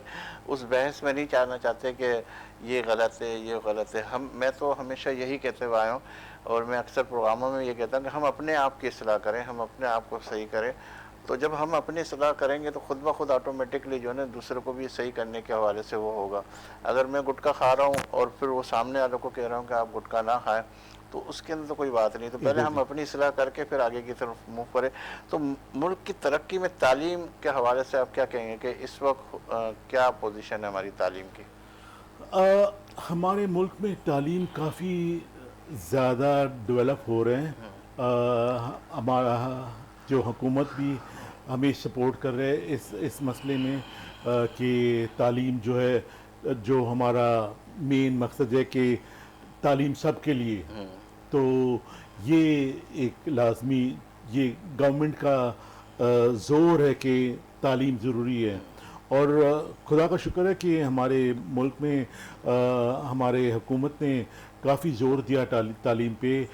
A: اس بحث میں نہیں جانا چاہتے کہ یہ غلط ہے, یہ غلط ہے. میں تو ہمیشہ یہی کہتے ہوئے آیا ہوں, اور میں اکثر پروگراموں میں یہ کہتا ہوں کہ ہم اپنے آپ کی اصلاح کریں, ہم اپنے آپ کو صحیح کریں. تو جب ہم اپنی اصلاح کریں گے تو خود بخود آٹومیٹکلی جو ہے نا دوسرے کو بھی صحیح کرنے کے حوالے سے وہ ہوگا. اگر میں گٹکا کھا رہا ہوں اور پھر وہ سامنے والوں کو کہہ رہا ہوں کہ آپ گٹکا نہ کھائیں, تو اس کے اندر تو کوئی بات نہیں. تو پہلے ہم اپنی اصلاح کر کے پھر آگے کی طرف موو کریں. تو ملک کی ترقی میں تعلیم کے حوالے سے آپ کیا کہیں گے کہ اس وقت کیا پوزیشن ہے ہماری تعلیم کی؟
B: ہمارے ملک میں تعلیم کافی زیادہ ڈیولپ ہو رہے ہیں. ہمارا جو حکومت بھی ہمیں سپورٹ کر رہے ہیں اس مسئلے میں کہ تعلیم جو ہے, جو ہمارا مین مقصد ہے کہ تعلیم سب کے لیے, تو یہ ایک لازمی, یہ گورنمنٹ کا زور ہے کہ تعلیم ضروری ہے. اور خدا کا شکر ہے کہ ہمارے ملک میں ہمارے حکومت نے کافی زور دیا تعلیم پہ.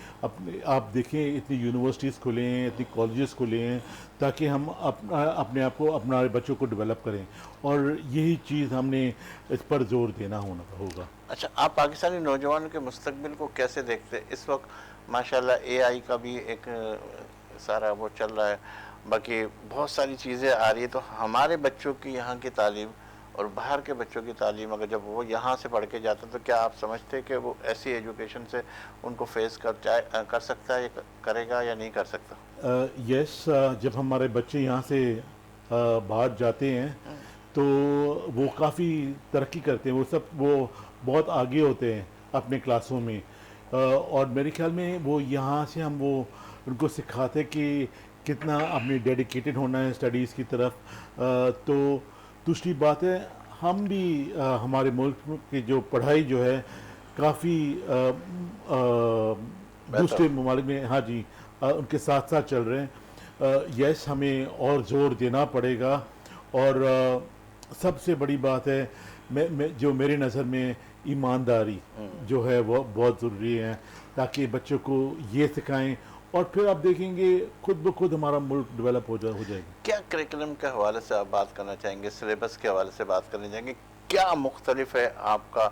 B: آپ دیکھیں اتنی یونیورسٹیز کھلے ہیں, اتنی کالجز کھلے ہیں, تاکہ ہم اپنے آپ کو, اپنے بچوں کو ڈیولپ کریں, اور یہی چیز ہم نے اس پر زور دینا ہوگا.
A: اچھا, آپ پاکستانی نوجوانوں کے مستقبل کو کیسے دیکھتے ہیں؟ اس وقت ماشاءاللہ اے آئی کا بھی ایک سارا وہ چل رہا ہے, باقی بہت ساری چیزیں آ رہی ہے. تو ہمارے بچوں کی یہاں کی تعلیم اور باہر کے بچوں کی تعلیم اگر جب وہ یہاں سے پڑھ کے جاتے ہیں تو کیا آپ سمجھتے ہیں کہ وہ ایسی ایجوکیشن سے ان کو فیس کر سکتا ہے, کرے گا یا نہیں کر سکتا؟
B: یس, جب ہمارے بچے یہاں سے باہر جاتے ہیں تو وہ کافی ترقی کرتے ہیں, وہ بہت آگے ہوتے ہیں اپنے کلاسوں میں, اور میرے خیال میں وہ یہاں سے ہم ان کو سکھاتے کہ کتنا اپنے ڈیڈیکیٹڈ ہونا ہے اسٹڈیز کی طرف. تو دوسری بات ہے, ہم بھی ہمارے ملک کی جو پڑھائی جو ہے کافی دوسرے ممالک میں, ہاں جی, ان کے ساتھ ساتھ چل رہے ہیں. یس, ہمیں اور زور دینا پڑے گا. اور سب سے بڑی بات ہے جو میرے نظر میں ایمانداری جو ہے وہ بہت ضروری ہے, تاکہ بچوں کو یہ سکھائیں, اور پھر آپ دیکھیں گے خود بخود ہمارا ملک ڈیولپ ہو جائے گا.
A: کیا کریکلم کے حوالے سے آپ بات کرنا چاہیں گے, سلیبس کے حوالے سے بات کرنا چاہیں گے, کیا مختلف ہے آپ کا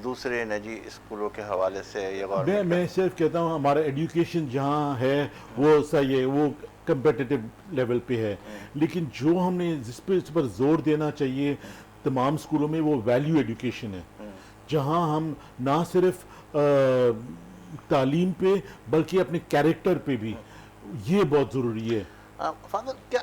A: دوسرے نجی اسکولوں کے حوالے سے یا گورنمنٹ؟
B: میں صرف کہتا ہوں ہمارا ایڈوکیشن جہاں ہے وہ صحیح ہے, وہ کمپیٹیٹو لیول پہ ہے, لیکن جو ہم نے جس پر زور دینا چاہیے تمام اسکولوں میں وہ ویلیو ایڈوکیشن ہے, جہاں ہم نہ صرف تعلیم پہ بلکہ اپنے کیریکٹر پہ بھی, یہ بہت ضروری ہے.
A: فادر, کیا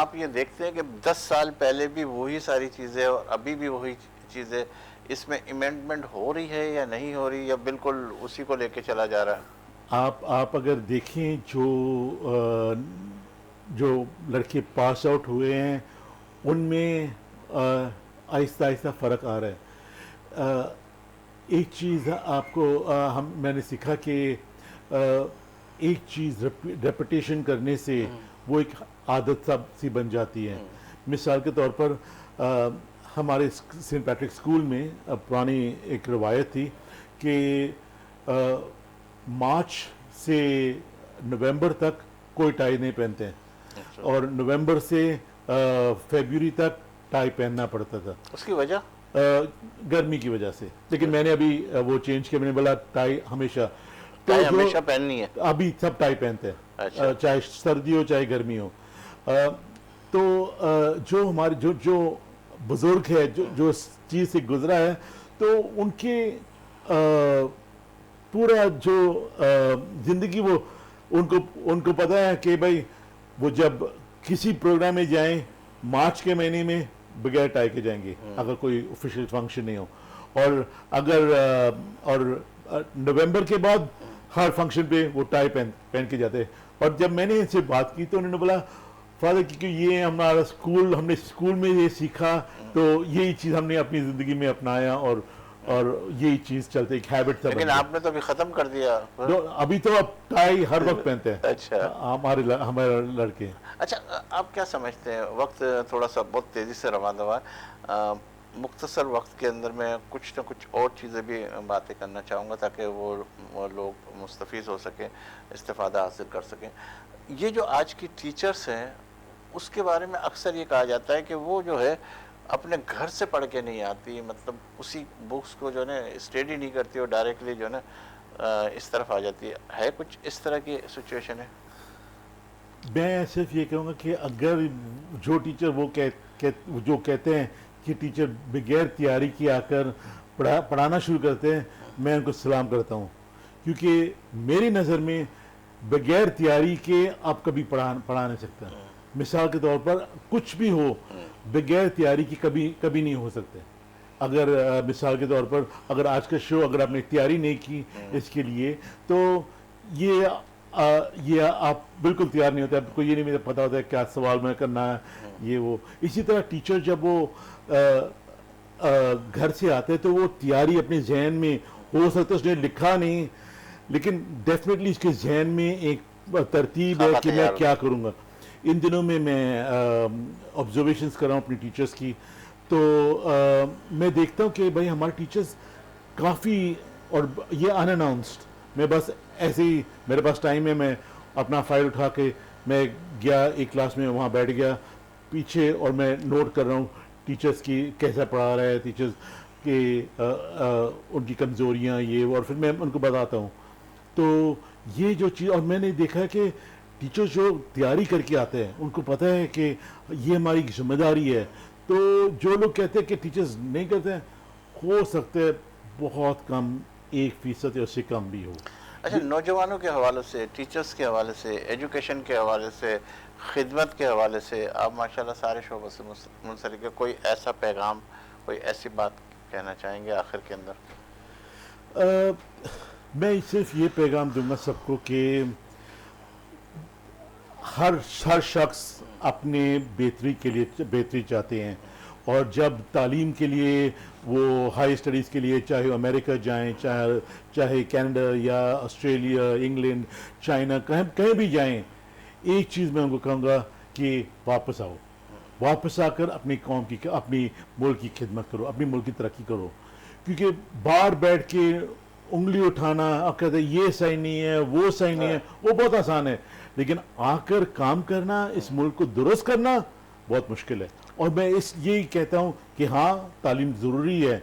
A: آپ یہ دیکھتے ہیں کہ 10 سال پہلے بھی وہی ساری چیزیں اور ابھی بھی وہی چیزیں اس میں امینڈمنٹ ہو رہی ہے یا نہیں ہو رہی، یا بالکل اسی کو لے کے چلا جا رہا ہے؟
B: آپ اگر دیکھیں جو لڑکے پاس آؤٹ ہوئے ہیں ان میں آہستہ آہستہ فرق آ رہا ہے. ایک چیز آپ کو میں نے سیکھا کہ ایک چیز ریپیٹیشن کرنے سے وہ ایک عادت سی بن جاتی ہے. مثال کے طور پر ہمارے سینٹ پیٹرک اسکول میں پرانی ایک روایت تھی کہ مارچ سے نومبر تک کوئی ٹائی نہیں پہنتے ہیں، اور نومبر سے فیبروری تک ٹائی پہننا پڑتا تھا.
A: اس کی وجہ
B: گرمی کی وجہ سے. لیکن میں نے ابھی وہ چینج کیا، میں نے بولا ٹائی ہمیشہ
A: پہننی ہے.
B: ابھی سب ٹائی پہنتے ہیں، چاہے سردی ہو چاہے گرمی ہو. تو جو ہمارے جو بزرگ ہے جو اس چیز سے گزرا ہے، تو ان کے پورا جو زندگی وہ ان کو پتا ہے کہ بھائی وہ جب کسی پروگرام میں جائیں مارچ کے مہینے میں بغیر ٹائی کے جائیں گے اگر کوئی آفیشیل فنکشن نہیں ہو، اور نومبر کے بعد ہر فنکشن پہ وہ ٹائی پہن کے جاتے. اور جب میں نے ان سے بات کی تو انہوں نے بولا فادر کیونکہ یہ ہمارا اسکول، ہم نے اسکول میں یہ سیکھا تو یہی چیز ہم نے اپنی زندگی میں اپنایا، اور یہی چیز چلتے ایک ہیبٹ تھا.
A: لیکن آپ نے تو ابھی ختم کر دیا.
B: ابھی تو اب ٹائی ہر وقت پہنتے ہیں.
A: اچھا،
B: ہمارے لڑکے.
A: اچھا، آپ کیا سمجھتے ہیں، وقت تھوڑا سا بہت تیزی سے روانہ ہوا ہے، مختصر وقت کے اندر میں کچھ نہ کچھ اور چیزیں بھی باتیں کرنا چاہوں گا تاکہ وہ لوگ مستفیض ہو سکیں، استفادہ حاصل کر سکیں. یہ جو آج کی ٹیچرز ہیں اس کے بارے میں اکثر یہ کہا جاتا ہے کہ وہ جو ہے اپنے گھر سے پڑھ کے نہیں آتی، مطلب اسی بکس کو جو ہے نا اسٹڈی نہیں کرتی اور ڈائریکٹلی جو ہے نا اس طرف آ جاتی ہے کچھ اس طرح کی سچویشن ہے؟
B: میں صرف یہ کہوں گا کہ اگر جو ٹیچر جو کہتے ہیں کہ ٹیچر بغیر تیاری کے آ کر پڑھانا شروع کرتے ہیں، میں ان کو سلام کرتا ہوں، کیونکہ میری نظر میں بغیر تیاری کے آپ کبھی پڑھا نہیں سکتے. مثال کے طور پر کچھ بھی ہو بغیر تیاری کی کبھی نہیں ہو سکتے. اگر مثال کے طور پر اگر آج کا شو اگر آپ نے تیاری نہیں کی اس کے لیے تو یہ آپ بالکل تیار نہیں ہوتے، آپ کو یہ نہیں پتا ہوتا ہے کیا سوال میں کرنا ہے یہ وہ. اسی طرح ٹیچر جب وہ گھر سے آتے تو وہ تیاری اپنے ذہن میں ہو سکتا ہے اس نے لکھا نہیں، لیکن ڈیفینیٹلی اس کے ذہن میں ایک ترتیب ہے کہ میں کیا کروں گا. ان دنوں میں آبزرویشنز کر رہا ہوں اپنی ٹیچرز کی، تو میں دیکھتا ہوں کہ بھائی ہمارے ٹیچرز کافی، اور یہ ان اناؤنسڈ، میں بس ایسے ہی میرے پاس ٹائم ہے، میں اپنا فائل اٹھا کے میں گیا ایک کلاس میں، وہاں بیٹھ گیا پیچھے اور میں نوٹ کر رہا ہوں ٹیچرز کی کیسا پڑھا رہا ہے، ٹیچرز کے ان کی کمزوریاں یہ وہ، اور پھر میں ان کو بتاتا ہوں. تو یہ جو چیز، اور میں نے دیکھا ہے کہ ٹیچر جو تیاری کر کے آتے ہیں ان کو پتہ ہے کہ یہ ہماری ذمہ داری ہے. تو جو لوگ کہتے ہیں کہ ٹیچرز نہیں کرتے ہیں، ہو سکتے بہت کم 1% یا اس سے کم بھی ہو.
A: اچھا، نوجوانوں کے حوالے سے، ٹیچرز کے حوالے سے، ایجوکیشن کے حوالے سے، خدمت کے حوالے سے آپ ماشاءاللہ سارے شعبوں سے منسلک ہے، کوئی ایسا پیغام، کوئی ایسی بات کہنا چاہیں گے آخر کے اندر؟
B: میں صرف یہ پیغام دوں گا سب کو کہ ہر شخص اپنے بہتری کے لیے بہتری چاہتے ہیں، اور جب تعلیم کے لیے وہ ہائی اسٹڈیز کے لیے چاہے امریکہ جائیں، چاہے کینیڈا یا آسٹریلیا، انگلینڈ، چائنا، کہیں بھی جائیں، ایک چیز میں ان کو کہوں گا کہ واپس آؤ، واپس آ کر اپنی قوم کی، اپنی ملک کی خدمت کرو، اپنی ملک کی ترقی کرو. کیونکہ باہر بیٹھ کے انگلی اٹھانا اور کہتے ہیں یہ صحیح نہیں ہے وہ صحیح نہیں ہے، وہ بہت آسان ہے، لیکن آ کر کام کرنا، اس ملک کو درست کرنا بہت مشکل ہے. اور میں یہی کہتا ہوں کہ ہاں تعلیم ضروری ہے.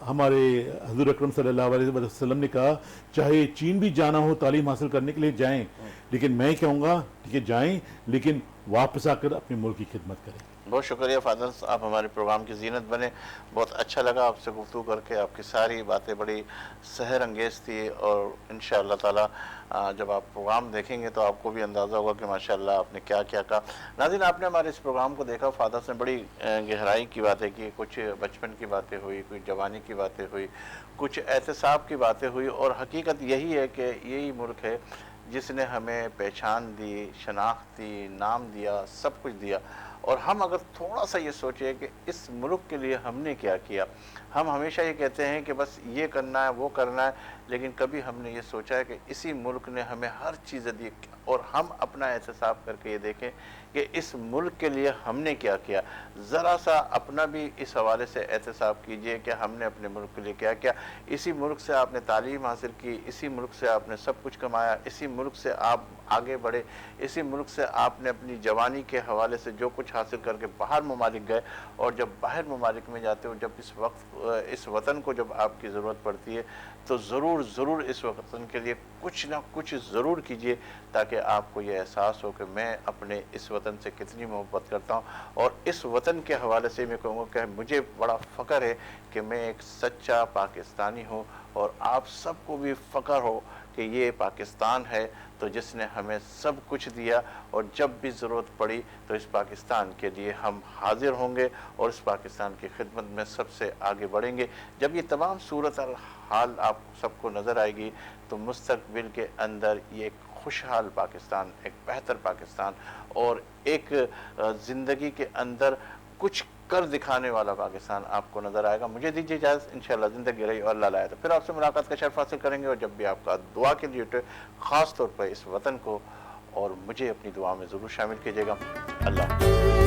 B: ہمارے حضور اکرم صلی اللہ علیہ وسلم نے کہا چاہے چین بھی جانا ہو تعلیم حاصل کرنے کے لیے جائیں، لیکن میں کہوں گا کہ جائیں لیکن واپس آ کر اپنے ملک کی خدمت کریں.
A: بہت شکریہ فادر، آپ ہمارے پروگرام کی زینت بنے. بہت اچھا لگا آپ سے گفتگو کر کے. آپ کی ساری باتیں بڑی سحر انگیز تھی، اور انشاءاللہ تعالی جب آپ پروگرام دیکھیں گے تو آپ کو بھی اندازہ ہوگا کہ ماشاءاللہ آپ نے کیا کیا کہا. ناظرین، آپ نے ہمارے اس پروگرام کو دیکھا. فادر نے بڑی گہرائی کی باتیں کی. کچھ بچپن کی باتیں ہوئی، کچھ جوانی کی باتیں ہوئی، کچھ احتساب کی باتیں ہوئی. اور حقیقت یہی ہے کہ یہی ملک ہے جس نے ہمیں پہچان دی، شناخت دی، نام دیا، سب کچھ دیا. اور ہم اگر تھوڑا سا یہ سوچیں کہ اس ملک کے لیے ہم نے کیا کیا. ہم ہمیشہ یہ کہتے ہیں کہ بس یہ کرنا ہے، وہ کرنا ہے، لیکن کبھی ہم نے یہ سوچا ہے کہ اسی ملک نے ہمیں ہر چیز دی. اور ہم اپنا احتساب کر کے یہ دیکھیں کہ اس ملک کے لیے ہم نے کیا کیا. ذرا سا اپنا بھی اس حوالے سے احتساب کیجئے کہ ہم نے اپنے ملک کے لیے کیا کیا. اسی ملک سے آپ نے تعلیم حاصل کی، اسی ملک سے آپ نے سب کچھ کمایا، اسی ملک سے آپ آگے بڑھے، اسی ملک سے آپ نے اپنی جوانی کے حوالے سے جو کچھ حاصل کر کے باہر ممالک گئے. اور جب باہر ممالک میں جاتے ہو، جب اس وطن کو جب آپ کی ضرورت پڑتی ہے تو ضرور اس وطن کے لیے کچھ نہ کچھ ضرور کیجئے، تاکہ آپ کو یہ احساس ہو کہ میں اپنے اس وطن سے کتنی محبت کرتا ہوں. اور اس وطن کے حوالے سے میں کہوں گا کہ مجھے بڑا فخر ہے کہ میں ایک سچا پاکستانی ہوں، اور آپ سب کو بھی فخر ہو کہ یہ پاکستان ہے تو جس نے ہمیں سب کچھ دیا. اور جب بھی ضرورت پڑی تو اس پاکستان کے لیے ہم حاضر ہوں گے، اور اس پاکستان کی خدمت میں سب سے آگے بڑھیں گے. جب یہ تمام صورتحال آپ سب کو نظر آئے گی تو مستقبل کے اندر یہ ایک خوشحال پاکستان، ایک بہتر پاکستان، اور ایک زندگی کے اندر کچھ کر دکھانے والا پاکستان آپ کو نظر آئے گا. مجھے دیجیے اجازت. انشاءاللہ زندگی رہی اور اللہ لائے تو پھر آپ سے ملاقات کا شرف حاصل کریں گے. اور جب بھی آپ کا دعا کے لیے اٹھے، خاص طور پر اس وطن کو اور مجھے اپنی دعا میں ضرور شامل کیجیے گا. اللہ